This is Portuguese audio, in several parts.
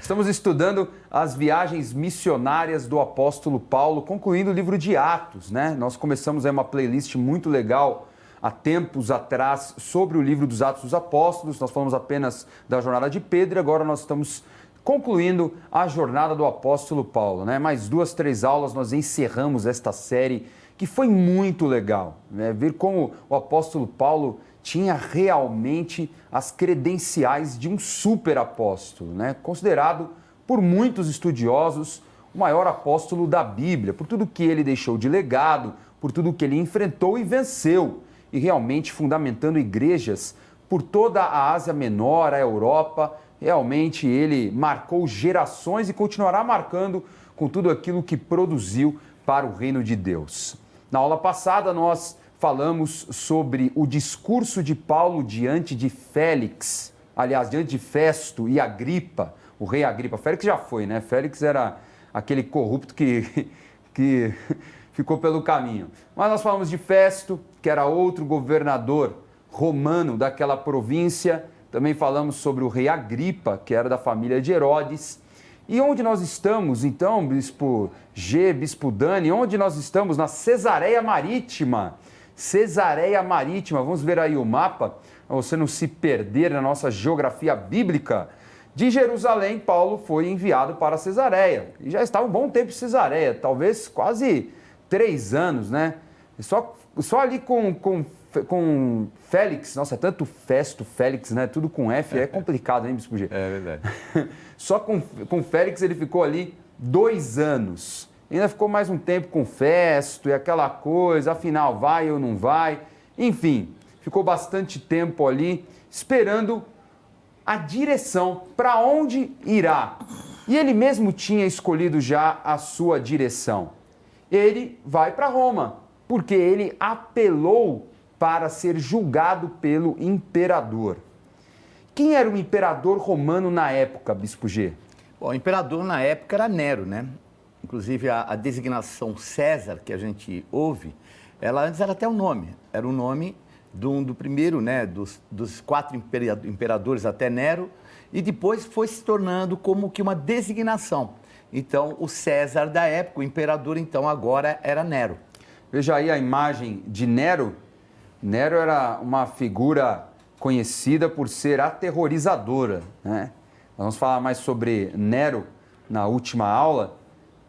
Estamos estudando as viagens missionárias do apóstolo Paulo, concluindo o livro de Atos, né? Nós começamos aí uma playlist muito legal há tempos atrás sobre o livro dos Atos dos Apóstolos. Nós falamos apenas da jornada de Pedro e agora nós estamos concluindo a jornada do apóstolo Paulo, né? Mais 2, 3 aulas nós encerramos esta série que foi muito legal, né? Ver como o apóstolo Paulo tinha realmente as credenciais de um super apóstolo, né? Considerado por muitos estudiosos o maior apóstolo da Bíblia, por tudo que ele deixou de legado, por tudo que ele enfrentou e venceu, e realmente fundamentando igrejas por toda a Ásia Menor, a Europa. Realmente ele marcou gerações e continuará marcando com tudo aquilo que produziu para o reino de Deus. Na aula passada nós falamos sobre o discurso de Paulo diante de Félix, aliás, diante de Festo e Agripa, o rei Agripa. Félix já foi, né? Félix era aquele corrupto que ficou pelo caminho. Mas nós falamos de Festo, que era outro governador romano daquela província. Também falamos sobre o rei Agripa, que era da família de Herodes. E onde nós estamos, então, Bispo G, Bispo Dani, onde nós estamos? Na Cesareia Marítima. Cesareia Marítima, vamos ver aí o mapa, para você não se perder na nossa geografia bíblica. De Jerusalém, Paulo foi enviado para Cesareia. E já estava um bom tempo em Cesareia, talvez quase 3 anos, né? Só ali com Félix, nossa, é tanto Festo, Félix, né? Tudo com F, é complicado, hein, Bispo G? É verdade. Só com Félix ele ficou ali 2 anos. Ainda ficou mais um tempo com Festo e aquela coisa, afinal vai ou não vai. Enfim, ficou bastante tempo ali esperando a direção, para onde irá. E ele mesmo tinha escolhido já a sua direção. Ele vai para Roma, porque ele apelou para ser julgado pelo imperador. Quem era o imperador romano na época, Bispo G? Bom, o imperador na época era Nero, né? Inclusive a designação César, que a gente ouve, ela antes era até o nome. Era o nome do primeiro, né? Dos 4 imperadores até Nero, e depois foi se tornando como que uma designação. Então, o César da época, o imperador, então, agora era Nero. Veja aí a imagem de Nero. Nero era uma figura conhecida por ser aterrorizadora, né? Nós vamos falar mais sobre Nero na última aula.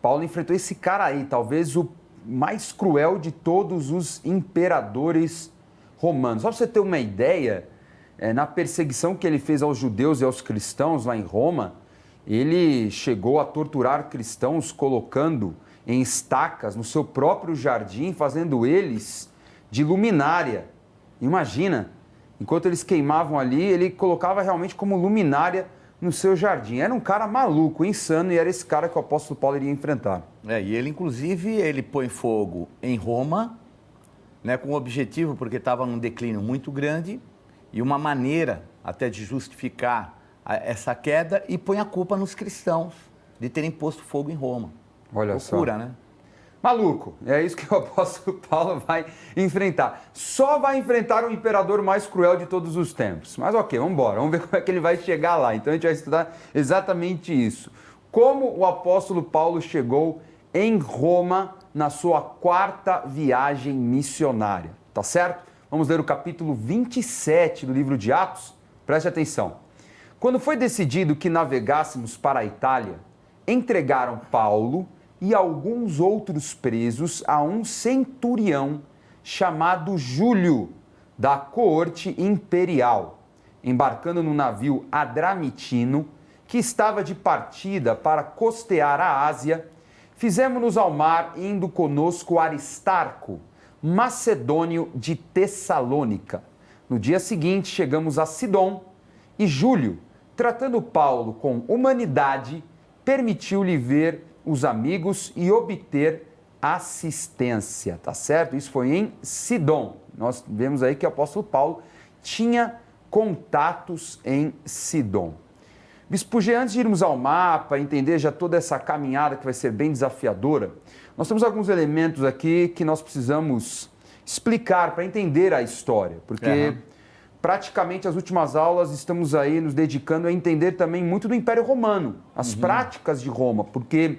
Paulo enfrentou esse cara aí, talvez o mais cruel de todos os imperadores romanos. Só para você ter uma ideia, na perseguição que ele fez aos judeus e aos cristãos lá em Roma, ele chegou a torturar cristãos colocando em estacas no seu próprio jardim, fazendo eles de luminária. Imagina, enquanto eles queimavam ali, ele colocava realmente como luminária no seu jardim. Era um cara maluco, insano, e era esse cara que o apóstolo Paulo iria enfrentar. E ele, inclusive, ele põe fogo em Roma, né, com o objetivo, porque estava num declínio muito grande, e uma maneira até de justificar essa queda, e põe a culpa nos cristãos de terem posto fogo em Roma. Olha Loucura, só. né? Maluco, é isso que o apóstolo Paulo vai enfrentar. Só vai enfrentar o imperador mais cruel de todos os tempos. Mas ok, vamos embora, vamos ver como é que ele vai chegar lá. Então a gente vai estudar exatamente isso. Como o apóstolo Paulo chegou em Roma na sua 4ª viagem missionária, tá certo? Vamos ler o capítulo 27 do livro de Atos. Preste atenção. Quando foi decidido que navegássemos para a Itália, entregaram Paulo e alguns outros presos a um centurião chamado Júlio, da coorte imperial, embarcando no navio Adramitino, que estava de partida para costear a Ásia. Fizemos-nos ao mar, indo conosco Aristarco, macedônio de Tessalônica. No dia seguinte, chegamos a Sidom, e Júlio, tratando Paulo com humanidade, permitiu-lhe ver os amigos e obter assistência, tá certo? Isso foi em Sidom. Nós vemos aí que o apóstolo Paulo tinha contatos em Sidom. Bispo G, antes de irmos ao mapa, entender já toda essa caminhada que vai ser bem desafiadora, nós temos alguns elementos aqui que nós precisamos explicar para entender a história, porque praticamente as últimas aulas estamos aí nos dedicando a entender também muito do Império Romano, as práticas de Roma, porque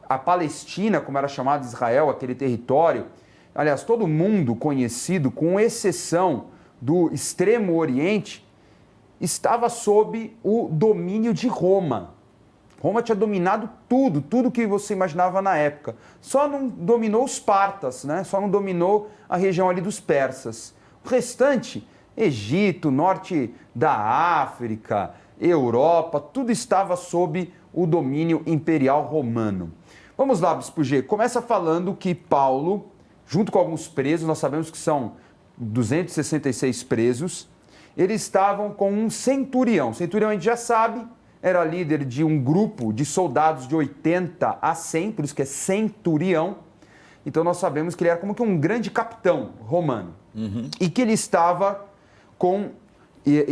a Palestina, como era chamado Israel, aquele território, aliás, todo mundo conhecido, com exceção do Extremo Oriente, estava sob o domínio de Roma. Roma tinha dominado tudo que você imaginava na época. Só não dominou os partas, né? Só não dominou a região ali dos persas. O restante, Egito, norte da África, Europa, tudo estava sob o domínio imperial romano. Vamos lá, Bispo G. Começa falando que Paulo, junto com alguns presos, nós sabemos que são 266 presos, eles estavam com um centurião. Centurião a gente já sabe, era líder de um grupo de soldados de 80 a 100, por isso que é centurião. Então nós sabemos que ele era como que um grande capitão romano. E que ele estava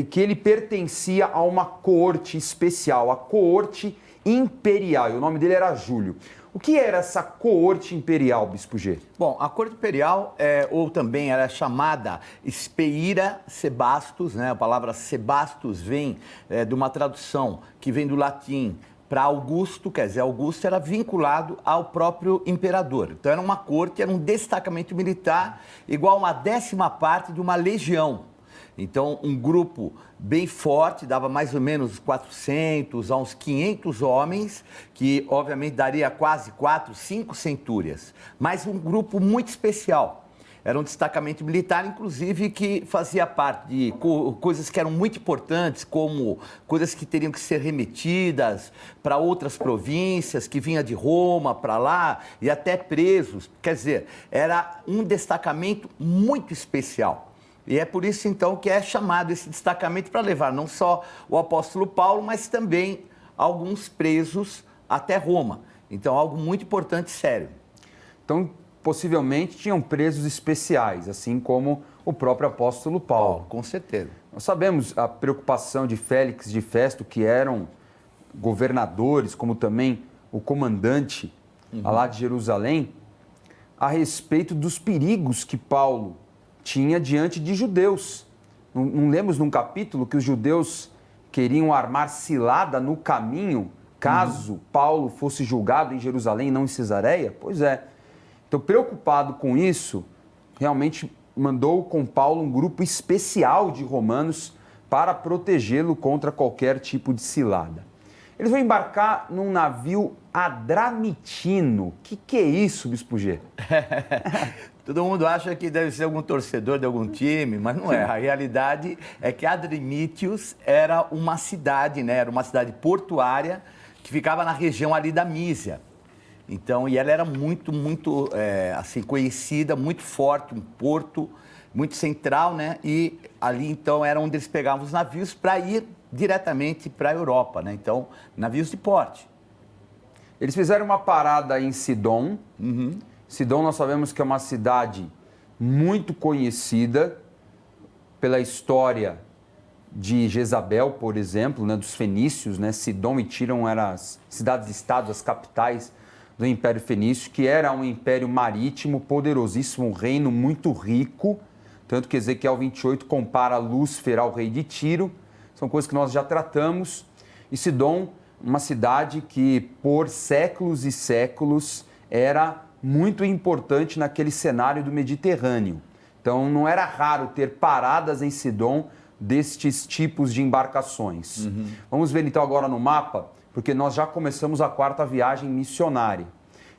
que ele pertencia a uma coorte especial, a coorte imperial. E o nome dele era Júlio. O que era essa coorte imperial, Bispo G? Bom, a corte imperial, ou também era chamada Speira Sebastus, né? A palavra Sebastus vem de uma tradução que vem do latim para Augusto, quer dizer, Augusto era vinculado ao próprio imperador. Então era uma corte, era um destacamento militar igual a uma 10ª parte de uma legião. Então, um grupo bem forte, dava mais ou menos 400 a uns 500 homens, que obviamente daria quase 4, 5 centúrias. Mas um grupo muito especial. Era um destacamento militar, inclusive, que fazia parte de coisas que eram muito importantes, como coisas que teriam que ser remetidas para outras províncias, que vinha de Roma para lá, e até presos. Quer dizer, era um destacamento muito especial. E é por isso, então, que é chamado esse destacamento para levar não só o apóstolo Paulo, mas também alguns presos até Roma. Então, algo muito importante e sério. Então, possivelmente, tinham presos especiais, assim como o próprio apóstolo Paulo. Com certeza. Nós sabemos a preocupação de Félix e de Festo, que eram governadores, como também o comandante lá de Jerusalém, a respeito dos perigos que Paulo tinha diante de judeus. Não lemos num capítulo que os judeus queriam armar cilada no caminho, caso Paulo fosse julgado em Jerusalém e não em Cesareia? Pois é. Então, preocupado com isso, realmente mandou com Paulo um grupo especial de romanos para protegê-lo contra qualquer tipo de cilada. Eles vão embarcar num navio adramitino. O que é isso, Bispo G? Todo mundo acha que deve ser algum torcedor de algum time, mas não é. A realidade é que Adramítios era uma cidade, né? Era uma cidade portuária que ficava na região ali da Mísia. Então, e ela era muito assim, conhecida, muito forte, um porto muito central, né? E ali, então, era onde eles pegavam os navios para ir diretamente para a Europa, né? Então, navios de porte. Eles fizeram uma parada em Sidom. Sidom, nós sabemos que é uma cidade muito conhecida pela história de Jezabel, por exemplo, né, dos fenícios, né? Sidom e Tiro eram as cidades-estado, as capitais do Império Fenício, que era um império marítimo poderosíssimo, um reino muito rico, tanto que Ezequiel 28 compara Lúcifer ao rei de Tiro. São coisas que nós já tratamos. E Sidom, uma cidade que por séculos e séculos era muito importante naquele cenário do Mediterrâneo. Então não era raro ter paradas em Sidom destes tipos de embarcações. Vamos ver então agora no mapa, porque nós já começamos a 4ª viagem missionária.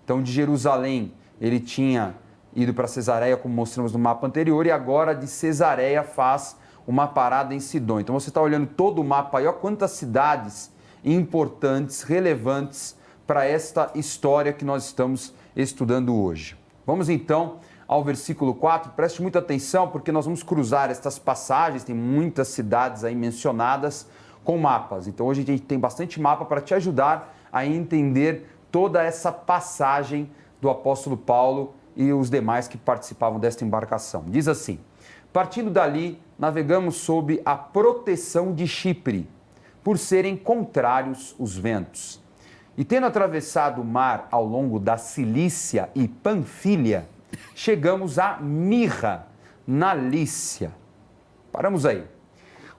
Então de Jerusalém ele tinha ido para Cesareia, como mostramos no mapa anterior, e agora de Cesareia faz uma parada em Sidom. Então você está olhando todo o mapa aí, olha quantas cidades importantes, relevantes para esta história que nós estamos estudando hoje. Vamos então ao versículo 4, preste muita atenção porque nós vamos cruzar estas passagens, tem muitas cidades aí mencionadas com mapas. Então hoje a gente tem bastante mapa para te ajudar a entender toda essa passagem do apóstolo Paulo e os demais que participavam desta embarcação. Diz assim: partindo dali, navegamos sob a proteção de Chipre, por serem contrários os ventos. E tendo atravessado o mar ao longo da Cilícia e Panfilha, chegamos a Mirra, na Lícia. Paramos aí.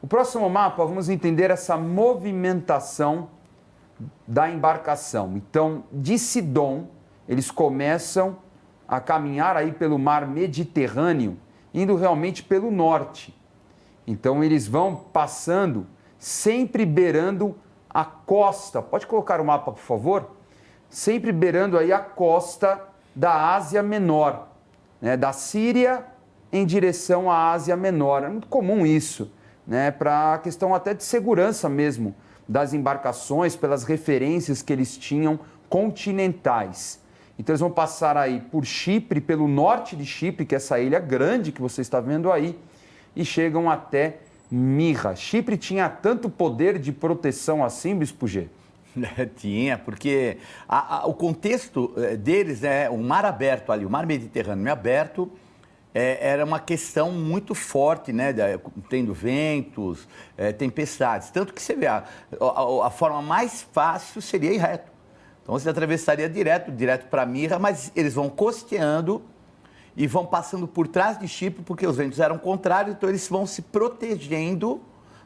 O próximo mapa, vamos entender essa movimentação da embarcação. Então, de Sidom, eles começam a caminhar aí pelo mar Mediterrâneo, indo realmente pelo norte. Então, eles vão passando, sempre beirando a costa. Pode colocar o mapa, por favor? Sempre beirando aí a costa da Ásia Menor, né? Da Síria em direção à Ásia Menor. É muito comum isso, né? Para a questão até de segurança mesmo das embarcações, pelas referências que eles tinham continentais. Então, eles vão passar aí por Chipre, pelo norte de Chipre, que é essa ilha grande que você está vendo aí, e chegam até Mirra. Chipre tinha tanto poder de proteção assim, Bispo G? Tinha, porque o contexto deles é o mar aberto ali, o mar Mediterrâneo aberto, era uma questão muito forte, né? Tendo ventos, tempestades. Tanto que você vê, a forma mais fácil seria ir reto. Então você atravessaria direto para Mirra, mas eles vão costeando e vão passando por trás de Chipre, porque os ventos eram contrários, então eles vão se protegendo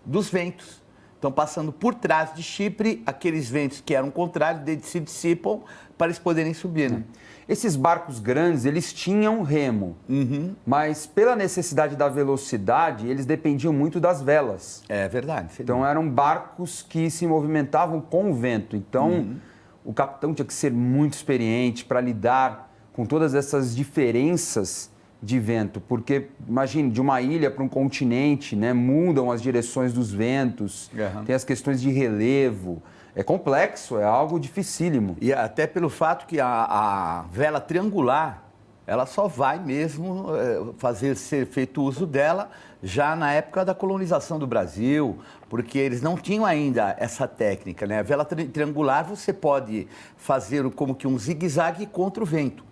dos ventos. Então, passando por trás de Chipre, aqueles ventos que eram contrários, eles se dissipam para eles poderem subir, né? Esses barcos grandes, eles tinham remo, mas pela necessidade da velocidade, eles dependiam muito das velas. É verdade. Então, eram barcos que se movimentavam com o vento. Então, o capitão tinha que ser muito experiente para lidar com todas essas diferenças de vento, porque, imagine, de uma ilha para um continente, né, mudam as direções dos ventos, tem as questões de relevo, é complexo, é algo dificílimo. E até pelo fato que a vela triangular, ela só vai mesmo ser feito uso dela já na época da colonização do Brasil, porque eles não tinham ainda essa técnica, né? A vela triangular você pode fazer como que um zigue-zague contra o vento,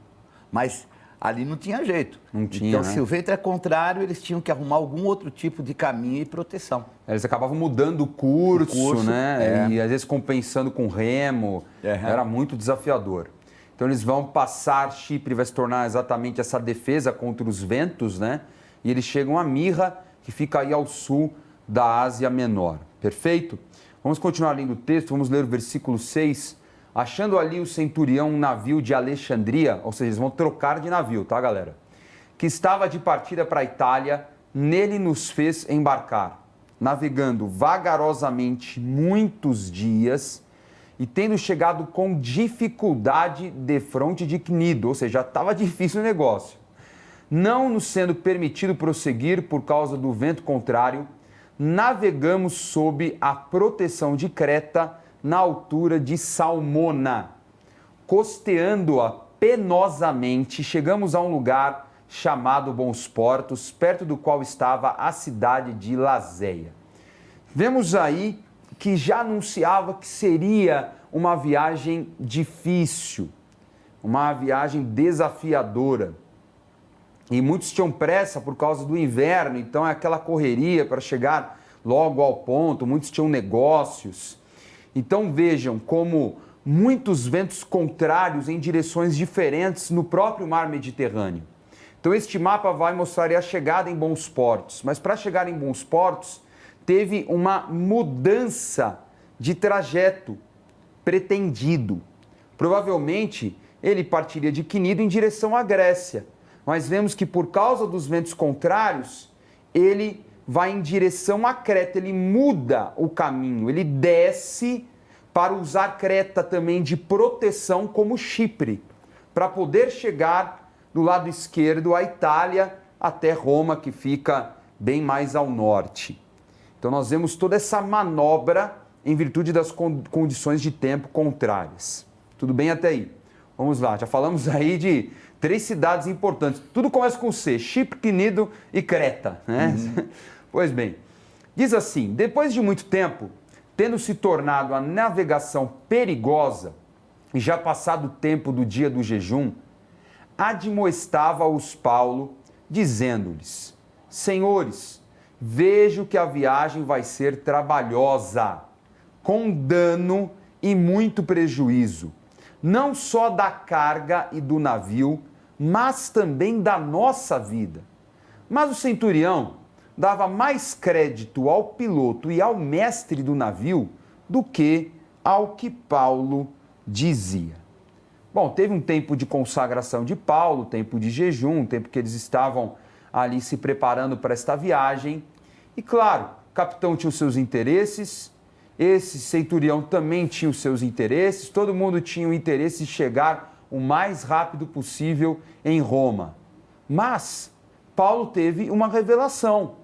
mas ali não tinha jeito. Não tinha, então, né? se o vento é contrário, eles tinham que arrumar algum outro tipo de caminho e proteção. Eles acabavam mudando o curso, né? E às vezes compensando com remo. Era muito desafiador. Então eles vão passar, Chipre vai se tornar exatamente essa defesa contra os ventos, né? E eles chegam a Mirra, que fica aí ao sul da Ásia Menor. Perfeito? Vamos continuar lendo o texto, vamos ler o versículo 6. Achando ali o centurião um navio de Alexandria, ou seja, eles vão trocar de navio, tá, galera? Que estava de partida para a Itália, nele nos fez embarcar, navegando vagarosamente muitos dias e tendo chegado com dificuldade defronte de Cnido, ou seja, já estava difícil o negócio. Não nos sendo permitido prosseguir por causa do vento contrário, navegamos sob a proteção de Creta, na altura de Salmona. Costeando-a penosamente, chegamos a um lugar chamado Bons Portos, perto do qual estava a cidade de Lazéia. Vemos aí que já anunciava que seria uma viagem difícil, uma viagem desafiadora. E muitos tinham pressa por causa do inverno, então é aquela correria para chegar logo ao ponto, muitos tinham negócios. Então vejam como muitos ventos contrários em direções diferentes no próprio mar Mediterrâneo. Então este mapa vai mostrar a chegada em Bons Portos, mas para chegar em Bons Portos teve uma mudança de trajeto pretendido. Provavelmente ele partiria de Cnido em direção à Grécia, mas vemos que por causa dos ventos contrários, ele vai em direção a Creta, ele muda o caminho, ele desce para usar Creta também de proteção como Chipre, para poder chegar do lado esquerdo à Itália até Roma, que fica bem mais ao norte. Então nós vemos toda essa manobra em virtude das condições de tempo contrárias. Tudo bem até aí? Vamos lá, já falamos aí de 3 cidades importantes. Tudo começa com C, Chipre, Cnido e Creta, né? Pois bem, diz assim, depois de muito tempo, tendo se tornado a navegação perigosa e já passado o tempo do dia do jejum, admoestava-os Paulo, dizendo-lhes, Senhores, vejo que a viagem vai ser trabalhosa, com dano e muito prejuízo, não só da carga e do navio, mas também da nossa vida. Mas o centurião, dava mais crédito ao piloto e ao mestre do navio do que ao que Paulo dizia. Bom, teve um tempo de consagração de Paulo, tempo de jejum, um tempo que eles estavam ali se preparando para esta viagem. E claro, o capitão tinha os seus interesses, esse centurião também tinha os seus interesses, todo mundo tinha o interesse de chegar o mais rápido possível em Roma. Mas Paulo teve uma revelação,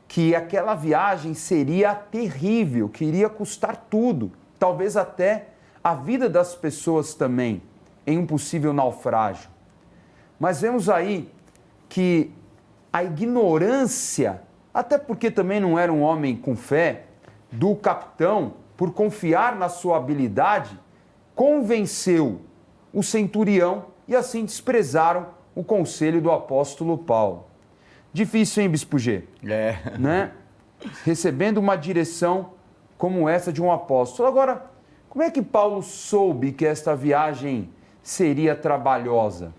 que aquela viagem seria terrível, que iria custar tudo, talvez até a vida das pessoas também, em um possível naufrágio. Mas vemos aí que a ignorância, até porque também não era um homem com fé, do capitão, por confiar na sua habilidade, convenceu o centurião e assim desprezaram o conselho do apóstolo Paulo. Difícil, hein, Bispo G? Né? Recebendo uma direção como essa de um apóstolo. Agora, como é que Paulo soube que esta viagem seria trabalhosa?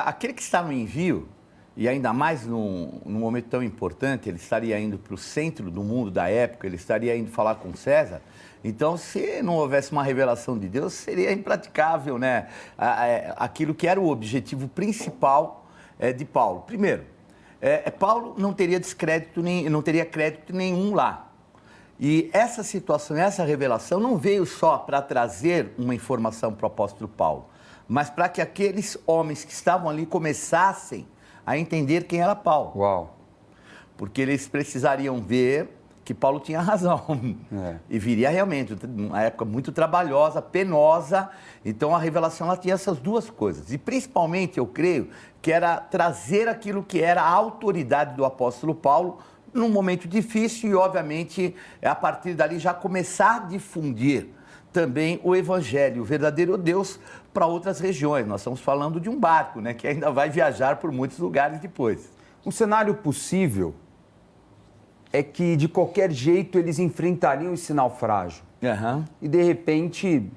Aquele que está no envio, e ainda mais num momento tão importante, ele estaria indo para o centro do mundo da época, ele estaria indo falar com César. Então, se não houvesse uma revelação de Deus, seria impraticável, né? Aquilo que era o objetivo principal de Paulo. Primeiro, Paulo não teria não teria crédito nenhum lá. E essa situação, essa revelação não veio só para trazer uma informação para o apóstolo Paulo, mas para que aqueles homens que estavam ali começassem a entender quem era Paulo. Uau! Porque eles precisariam ver que Paulo tinha razão. E viria realmente uma época muito trabalhosa, penosa. Então a revelação ela tinha essas duas coisas. E principalmente, eu creio, que era trazer aquilo que era a autoridade do apóstolo Paulo num momento difícil e, obviamente, a partir dali já começar a difundir também o evangelho, o verdadeiro Deus, para outras regiões. Nós estamos falando de um barco, né, que ainda vai viajar por muitos lugares depois. Um cenário possível é que, de qualquer jeito, eles enfrentariam esse naufrágio. E, de repente,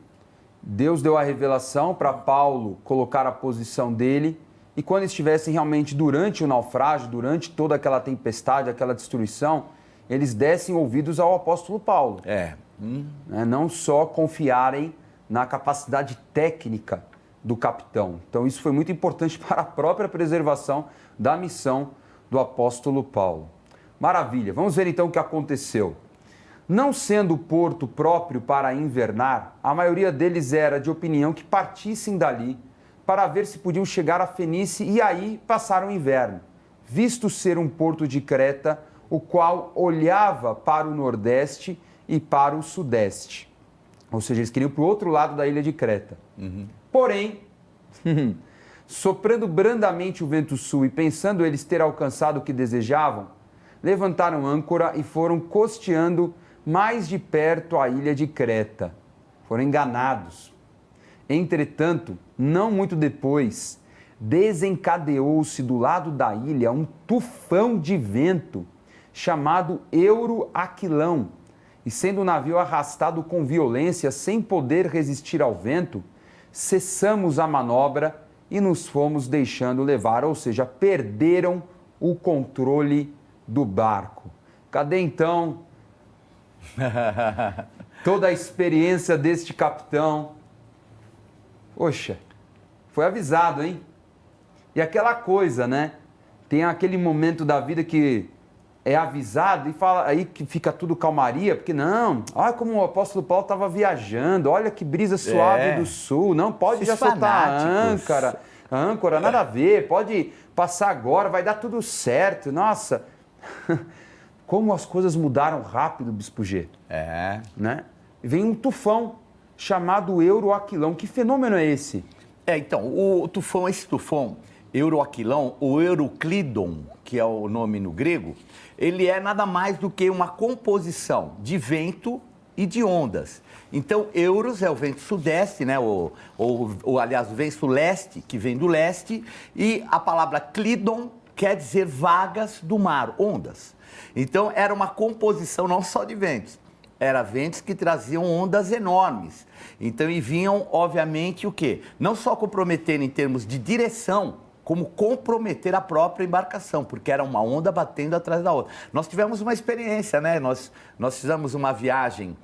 Deus deu a revelação para Paulo colocar a posição dele. E quando estivessem realmente durante o naufrágio, durante toda aquela tempestade, aquela destruição, eles dessem ouvidos ao apóstolo Paulo. Não só confiarem na capacidade técnica do capitão. Então, isso foi muito importante para a própria preservação da missão do apóstolo Paulo. Maravilha. Vamos ver então o que aconteceu. Não sendo o porto próprio para invernar, a maioria deles era de opinião que partissem dali para ver se podiam chegar a Fenícia e aí passaram o inverno, visto ser um porto de Creta, o qual olhava para o nordeste e para o sudeste. Ou seja, eles queriam para o outro lado da ilha de Creta. Porém, soprando brandamente o vento sul e pensando eles ter alcançado o que desejavam, levantaram âncora e foram costeando mais de perto a ilha de Creta. Foram enganados. Entretanto, não muito depois, desencadeou-se do lado da ilha um tufão de vento chamado Euroaquilão, e sendo o navio arrastado com violência sem poder resistir ao vento, cessamos a manobra e nos fomos deixando levar, ou seja, perderam o controle do barco. Cadê então toda a experiência deste capitão? Poxa, foi avisado, hein? E aquela coisa, né? Tem aquele momento da vida que é avisado e fala, aí que fica tudo calmaria, porque não, olha como o apóstolo Paulo estava viajando, olha que brisa suave do sul, não pode já soltar a âncora, nada a ver, pode passar agora, vai dar tudo certo. Nossa, como as coisas mudaram rápido, Bispo G. Né? Vem um tufão chamado Euroaquilão. Que fenômeno é esse? Então, esse tufão, Euroaquilão, ou Euroclidon, que é o nome no grego, ele é nada mais do que uma composição de vento e de ondas. Então, Euros é o vento sudeste, né? Aliás, o vento leste, que vem do leste, e a palavra Clidon quer dizer vagas do mar, ondas. Então, era uma composição não só de ventos, eram ventos que traziam ondas enormes. Então, e vinham, obviamente, o quê? Não só comprometendo em termos de direção, como comprometer a própria embarcação, porque era uma onda batendo atrás da outra. Nós tivemos uma experiência, né? Nós fizemos uma viagem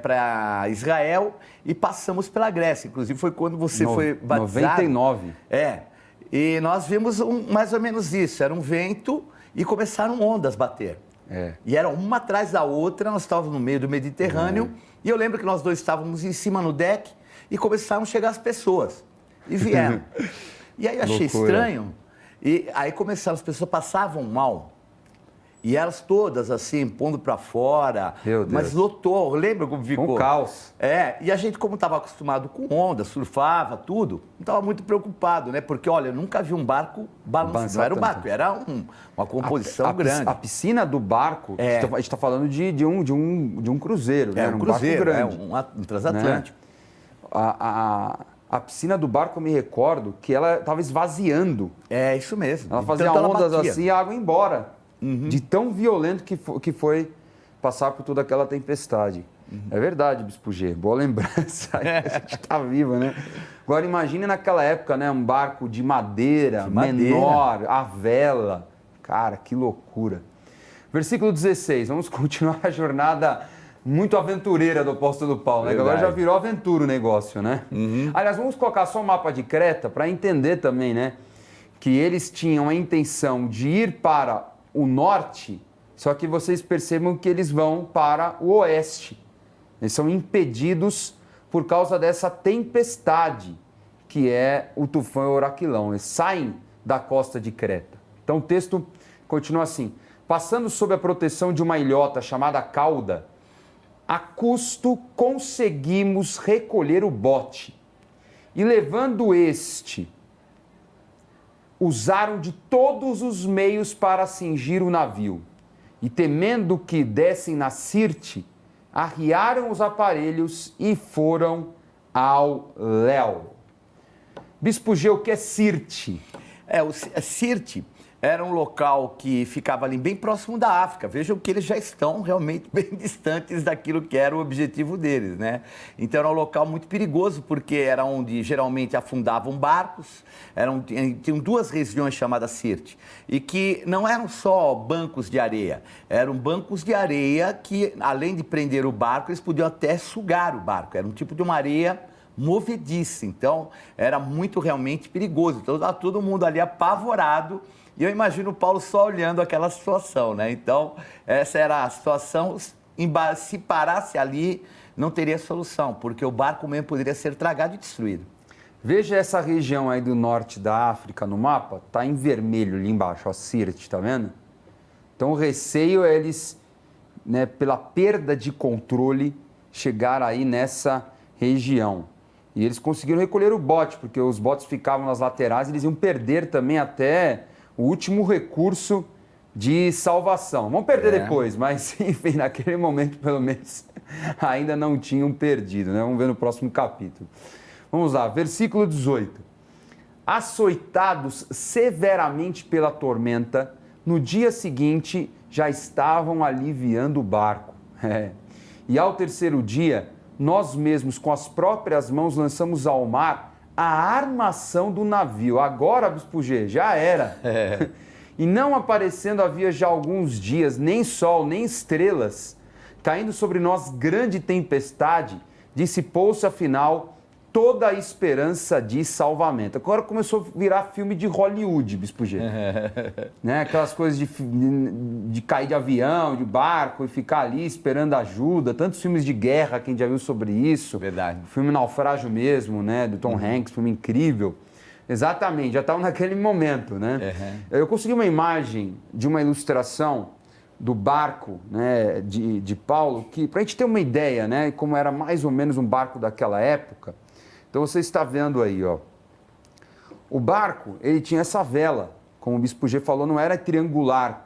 para Israel e passamos pela Grécia. Inclusive foi quando você foi batizado. 99. E nós vimos mais ou menos isso. Era um vento e começaram ondas a bater. E eram uma atrás da outra, nós estávamos no meio do Mediterrâneo. E eu lembro que nós dois estávamos em cima no deck e começaram a chegar as pessoas. E vieram. E aí eu achei estranho. E aí começaram, as pessoas passavam mal. E elas todas assim, pondo para fora. Meu Deus. Mas lotou, lembra como ficou? Um caos. E a gente, como estava acostumado com onda, surfava, tudo, não estava muito preocupado, né? Porque, olha, eu nunca vi um barco balançando. Não era um barco, era uma composição grande. A piscina do barco, a gente está falando de um cruzeiro, né? Um cruzeiro, barco grande. Um transatlântico. Né? A piscina do barco, eu me recordo que ela estava esvaziando. É, isso mesmo. Ela fazia ondas assim e a água ia embora. De tão violento que foi passar por toda aquela tempestade. É verdade, Bispo G. Boa lembrança. A gente está viva, né? Agora, imagine naquela época, né? Um barco de madeira, menor, a vela. Cara, que loucura. Versículo 16. Vamos continuar a jornada muito aventureira do apóstolo Paulo, né? Que agora já virou aventura o negócio, né? Aliás, vamos colocar só o mapa de Creta para entender também, né? Que eles tinham a intenção de ir para o norte, só que vocês percebam que eles vão para o oeste. Eles são impedidos por causa dessa tempestade, que é o tufão Euraquilão. Eles saem da costa de Creta. Então o texto continua assim. Passando sob a proteção de uma ilhota chamada Cauda, a custo conseguimos recolher o bote. E levando este, usaram de todos os meios para cingir o navio. E temendo que dessem na Sirte, arriaram os aparelhos e foram ao léu. Bispo G, o que é Sirte? Sirte era um local que ficava ali bem próximo da África. Vejam que eles já estão realmente bem distantes daquilo que era o objetivo deles, né? Então era um local muito perigoso, porque era onde geralmente afundavam barcos, tinham duas regiões chamadas Sirte, e que não eram só bancos de areia, eram bancos de areia que, além de prender o barco, eles podiam até sugar o barco. Era um tipo de uma areia movediça, então era muito realmente perigoso. Então estava todo mundo ali apavorado. E eu imagino o Paulo só olhando aquela situação, né? Então, essa era a situação. Se parasse ali, não teria solução, porque o barco mesmo poderia ser tragado e destruído. Veja essa região aí do norte da África no mapa. Tá em vermelho ali embaixo, ó, Sirte, tá vendo? Então, o receio é eles, né, pela perda de controle, chegar aí nessa região. E eles conseguiram recolher o bote, porque os botes ficavam nas laterais, eles iam perder também até o último recurso de salvação. Vão perder depois, mas enfim, naquele momento, pelo menos, ainda não tinham perdido, né? Vamos ver no próximo capítulo. Vamos lá, versículo 18. Açoitados severamente pela tormenta, no dia seguinte já estavam aliviando o barco. E ao terceiro dia, nós mesmos, com as próprias mãos, lançamos ao mar a armação do navio. Agora, Bispo G, já era. E não aparecendo havia já alguns dias, nem sol, nem estrelas, caindo sobre nós grande tempestade, dissipou-se afinal toda a esperança de salvamento. Agora começou a virar filme de Hollywood, Bispo G. Né? Aquelas coisas de cair de avião, de barco e ficar ali esperando ajuda. Tantos filmes de guerra, quem já viu sobre isso. Verdade. O filme Naufrágio mesmo, né? Do Tom Hanks, filme incrível. Exatamente, já estava naquele momento, né? Eu consegui uma imagem de uma ilustração do barco, né, de Paulo, que para a gente ter uma ideia, né, como era mais ou menos um barco daquela época. Então você está vendo aí, ó. O barco, ele tinha essa vela, como o Bispo G falou, não era triangular,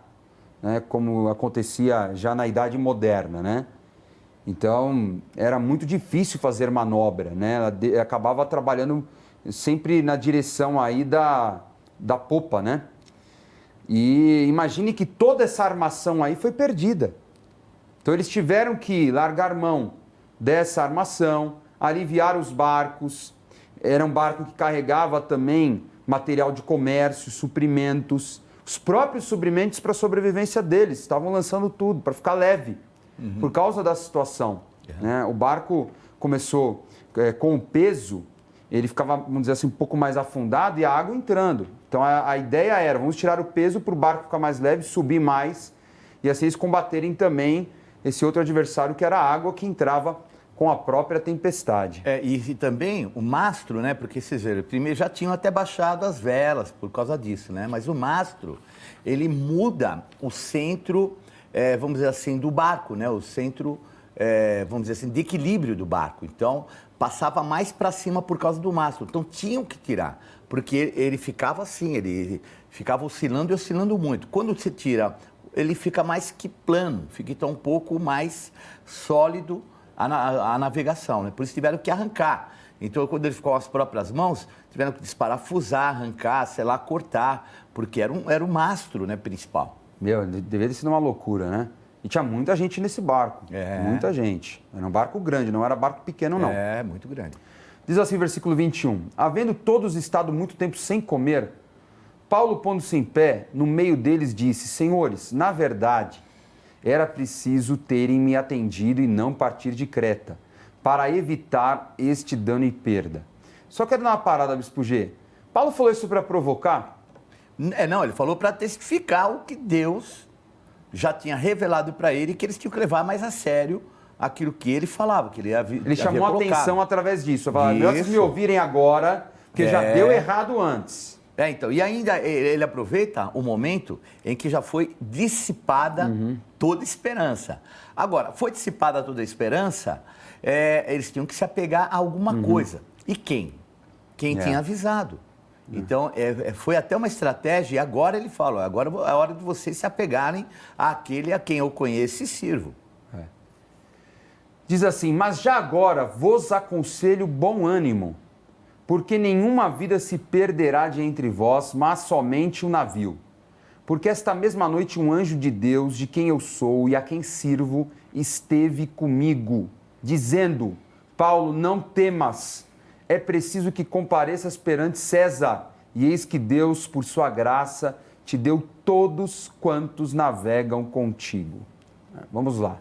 né, como acontecia já na Idade Moderna, né? Então era muito difícil fazer manobra, né? Ela acabava trabalhando sempre na direção aí da popa, né? E imagine que toda essa armação aí foi perdida. Então eles tiveram que largar mão dessa armação, aliviar os barcos. Era um barco que carregava também material de comércio, suprimentos, os próprios suprimentos para a sobrevivência deles. Estavam lançando tudo para ficar leve, por causa da situação. Né? O barco começou com o peso, ele ficava, vamos dizer assim, um pouco mais afundado e a água entrando. Então a ideia era, vamos tirar o peso para o barco ficar mais leve, subir mais, e assim eles combaterem também esse outro adversário que era a água que entrava com a própria tempestade. E também o mastro, né? Porque vocês viram, primeiro já tinham até baixado as velas por causa disso, né? Mas o mastro, ele muda o centro, vamos dizer assim, do barco, né? O centro, vamos dizer assim, de equilíbrio do barco. Então, passava mais para cima por causa do mastro. Então, tinham que tirar, porque ele ficava assim, ele ficava oscilando e oscilando muito. Quando você tira, ele fica mais que plano, fica então um pouco mais sólido a navegação, né? Por isso tiveram que arrancar. Então, quando ele ficou com as próprias mãos, tiveram que desparafusar, arrancar, sei lá, cortar, porque era o mastro, né, principal. Meu, deveria ter sido uma loucura, né? E tinha muita gente nesse barco, muita gente. Era um barco grande, não era barco pequeno, não. Muito grande. Diz assim, versículo 21, havendo todos estado muito tempo sem comer, Paulo, pondo-se em pé, no meio deles disse, senhores, na verdade, era preciso terem me atendido e não partir de Creta, para evitar este dano e perda. Só quero dar uma parada, Bispo G. Paulo falou isso para provocar? Não, ele falou para testificar o que Deus já tinha revelado para ele, que eles tinham que levar mais a sério aquilo que ele falava, que ele havia Ele chamou a atenção através disso. Falou, melhor vocês me ouvirem agora, porque já deu errado antes. Então, e ainda ele aproveita o momento em que já foi dissipada toda esperança. Agora, foi dissipada toda a esperança, eles tinham que se apegar a alguma coisa. E quem? Quem tinha avisado. Então, foi até uma estratégia, e agora ele fala, agora é a hora de vocês se apegarem àquele a quem eu conheço e sirvo. Diz assim, mas já agora vos aconselho bom ânimo, porque nenhuma vida se perderá de entre vós, mas somente o navio. Porque esta mesma noite um anjo de Deus, de quem eu sou e a quem sirvo, esteve comigo, dizendo, Paulo, não temas, é preciso que compareças perante César, e eis que Deus, por sua graça, te deu todos quantos navegam contigo. Vamos lá.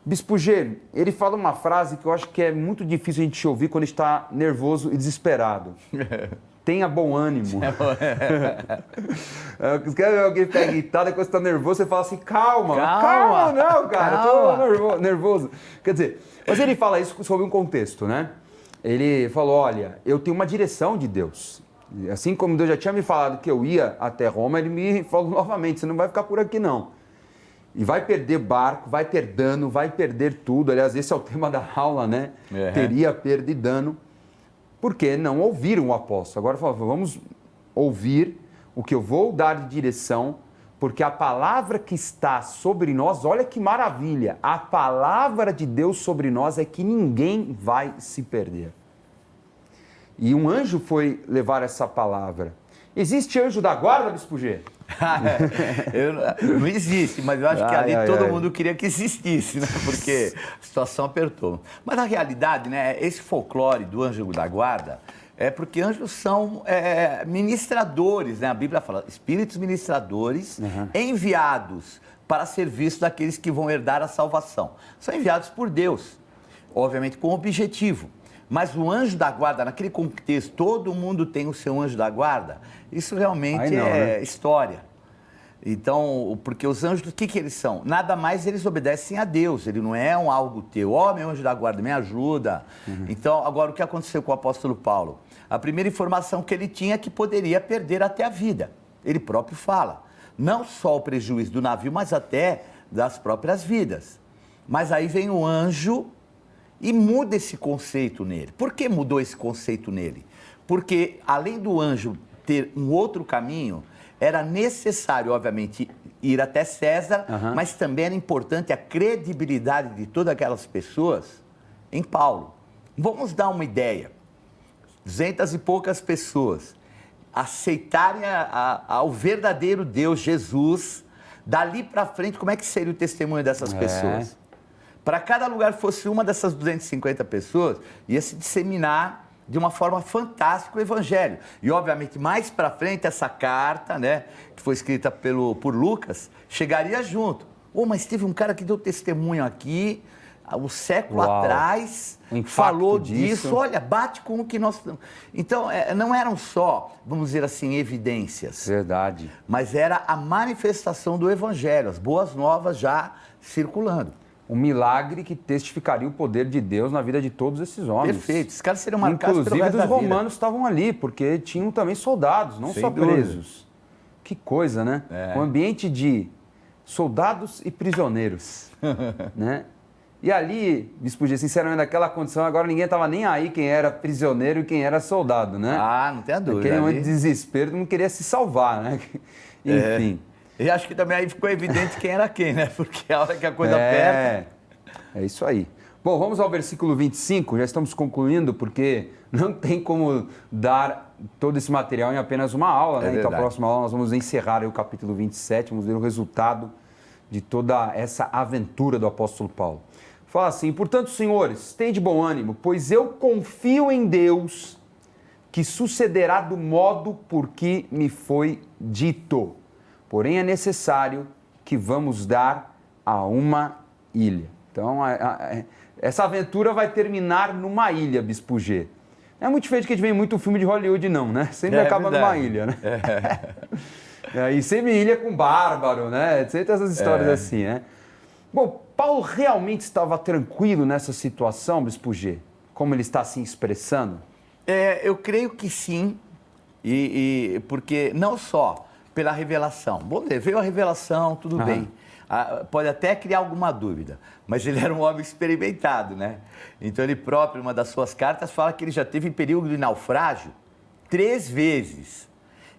Bispo G, ele fala uma frase que eu acho que é muito difícil a gente ouvir quando está nervoso e desesperado. Tenha bom ânimo. Quer alguém ficar irritado, quando você está nervoso, você fala assim, calma não, cara, calma. Eu tô nervoso. Quer dizer, mas ele fala isso sob um contexto, né? Ele falou, olha, eu tenho uma direção de Deus. Assim como Deus já tinha me falado que eu ia até Roma, ele me falou novamente, você não vai ficar por aqui não. E vai perder barco, vai ter dano, vai perder tudo. Aliás, esse é o tema da aula, né? Teria perda e dano. Porque não ouviram o apóstolo. Agora vamos ouvir o que eu vou dar de direção, porque a palavra que está sobre nós, olha que maravilha, a palavra de Deus sobre nós é que ninguém vai se perder. E um anjo foi levar essa palavra. Existe anjo da guarda, Bispo G? Não existe, mas eu acho que ali todo mundo queria que existisse, né? Porque a situação apertou. Mas na realidade, né, esse folclore do anjo da guarda é porque anjos são ministradores, né? A Bíblia fala, espíritos ministradores enviados para serviço daqueles que vão herdar a salvação. São enviados por Deus, obviamente com objetivo. Mas o anjo da guarda, naquele contexto, todo mundo tem o seu anjo da guarda, isso realmente é história. Então, porque os anjos, o que eles são? Nada mais eles obedecem a Deus, ele não é algo teu. Meu anjo da guarda, me ajuda. Então, agora o que aconteceu com o apóstolo Paulo? A primeira informação que ele tinha é que poderia perder até a vida. Ele próprio fala. Não só o prejuízo do navio, mas até das próprias vidas. Mas aí vem o anjo e muda esse conceito nele. Por que mudou esse conceito nele? Porque, além do anjo ter um outro caminho, era necessário, obviamente, ir até César, mas também era importante a credibilidade de todas aquelas pessoas em Paulo. Vamos dar uma ideia. 200 e poucas pessoas aceitarem ao verdadeiro Deus, Jesus, dali para frente, como é que seria o testemunho dessas pessoas? Para cada lugar fosse uma dessas 250 pessoas, ia se disseminar de uma forma fantástica o Evangelho. E, obviamente, mais para frente, essa carta, né, que foi escrita por Lucas, chegaria junto. Mas teve um cara que deu testemunho aqui, um século atrás, falou disso. Olha, bate com o que nós... Então, não eram só, vamos dizer assim, evidências. Verdade. Mas era a manifestação do Evangelho, as boas novas já circulando. Um milagre que testificaria o poder de Deus na vida de todos esses homens. Perfeito. Esses caras seriam marcados pelo resto da vida. Inclusive, os romanos estavam ali, porque tinham também soldados, não só presos. Que coisa, né? Um ambiente de soldados e prisioneiros, né? E ali, Bispo G, sinceramente, naquela condição, agora ninguém estava nem aí quem era prisioneiro e quem era soldado, né? Não tem a dúvida. Aquele momento de desespero, não queria se salvar, né? Enfim. E acho que também aí ficou evidente quem era quem, né? Porque a hora que a coisa aperta... É isso aí. Bom, vamos ao versículo 25, já estamos concluindo, porque não tem como dar todo esse material em apenas uma aula, né? Então, a próxima aula nós vamos encerrar aí o capítulo 27, vamos ver o resultado de toda essa aventura do apóstolo Paulo. Fala assim: portanto, senhores, tende bom ânimo, pois eu confio em Deus que sucederá do modo por que me foi dito. Porém, é necessário que vamos dar a uma ilha. Então, essa aventura vai terminar numa ilha, Bispo G. Não é muito diferente que a gente vê muito filme de Hollywood, não, né? Sempre acaba numa ilha, né? E sempre ilha com bárbaro, né? Sempre essas histórias assim, né? Bom, Paulo realmente estava tranquilo nessa situação, Bispo G? Como ele está se expressando? Eu creio que sim, porque não só pela revelação. Bom, veio a revelação, tudo bem. Pode até criar alguma dúvida, mas ele era um homem experimentado, né? Então ele próprio, em uma das suas cartas, fala que ele já teve em período de naufrágio 3 vezes.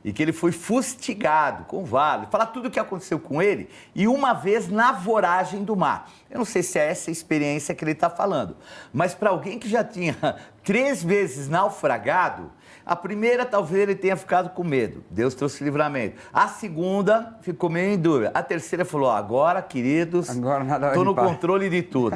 E que ele foi fustigado com vale, fala tudo o que aconteceu com ele, e uma vez na voragem do mar. Eu não sei se é essa experiência que ele está falando, mas para alguém que já tinha 3 vezes naufragado, a primeira talvez ele tenha ficado com medo, Deus trouxe livramento. A segunda ficou meio em dúvida. A terceira falou: agora, queridos, estou no controle de tudo.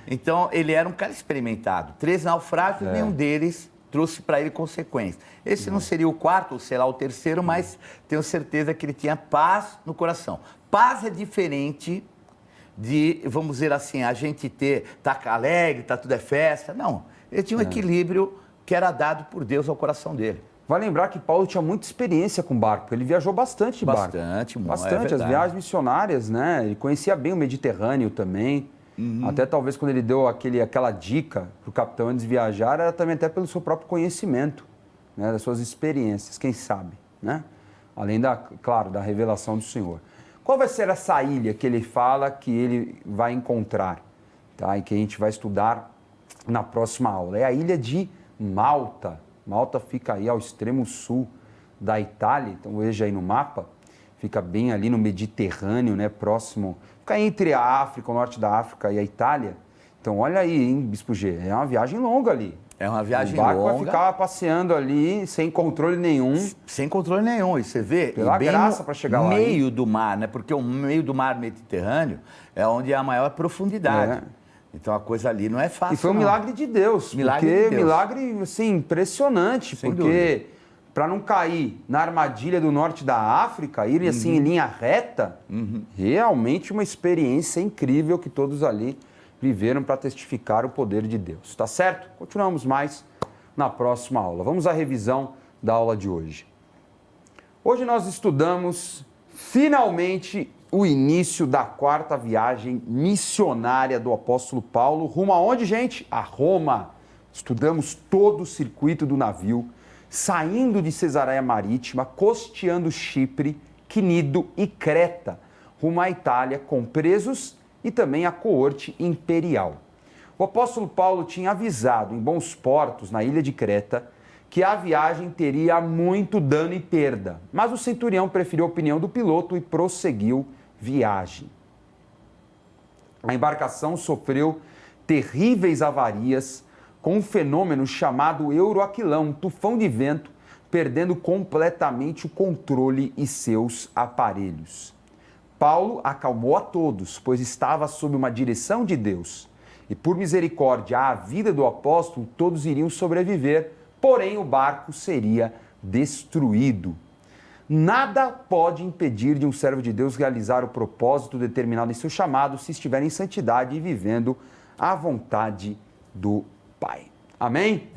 Então ele era um cara experimentado, 3 naufrágios, nenhum deles trouxe para ele consequências. Esse não seria o quarto, ou será o terceiro, mas tenho certeza que ele tinha paz no coração. Paz é diferente de, vamos dizer assim, a gente tá alegre, tudo é festa. Não, ele tinha um equilíbrio que era dado por Deus ao coração dele. Vai lembrar que Paulo tinha muita experiência com barco, ele viajou bastante de barco. Bastante, as viagens missionárias, né? Ele conhecia bem o Mediterrâneo também. Até talvez quando ele deu aquela dica para o capitão antes de viajar, era também até pelo seu próprio conhecimento, né, das suas experiências, quem sabe, né? Além claro, da revelação do Senhor. Qual vai ser essa ilha que ele fala que ele vai encontrar, tá? E que a gente vai estudar na próxima aula? É a ilha de Malta. Malta fica aí ao extremo sul da Itália, então veja aí no mapa, fica bem ali no Mediterrâneo, né, próximo... Fica entre a África, o norte da África e a Itália. Então, olha aí, hein, Bispo G, é uma viagem longa ali. É uma viagem longa. O barco vai ficar passeando ali sem controle nenhum. Sem controle nenhum, e você vê... Pela graça para chegar lá. No meio do mar, né? Porque o meio do mar Mediterrâneo é onde há a maior profundidade. Então, a coisa ali não é fácil, E foi um milagre de Deus. Milagre, assim, impressionante. Sem porque... dúvida. Para não cair na armadilha do norte da África, ir assim em linha reta, realmente uma experiência incrível que todos ali viveram para testificar o poder de Deus. Tá certo? Continuamos mais na próxima aula. Vamos à revisão da aula de hoje. Hoje nós estudamos finalmente o início da 4ª viagem missionária do apóstolo Paulo. Rumo aonde, gente? A Roma. Estudamos todo o circuito do navio, saindo de Cesareia Marítima, costeando Chipre, Cnido e Creta, rumo à Itália, com presos e também a coorte imperial. O apóstolo Paulo tinha avisado em bons portos, na ilha de Creta, que a viagem teria muito dano e perda, mas o centurião preferiu a opinião do piloto e prosseguiu viagem. A embarcação sofreu terríveis avarias, com um fenômeno chamado Euroaquilão, um tufão de vento, perdendo completamente o controle e seus aparelhos. Paulo acalmou a todos, pois estava sob uma direção de Deus, e por misericórdia à vida do apóstolo, todos iriam sobreviver, porém o barco seria destruído. Nada pode impedir de um servo de Deus realizar o propósito determinado em seu chamado se estiver em santidade e vivendo a vontade do Pai. Amém?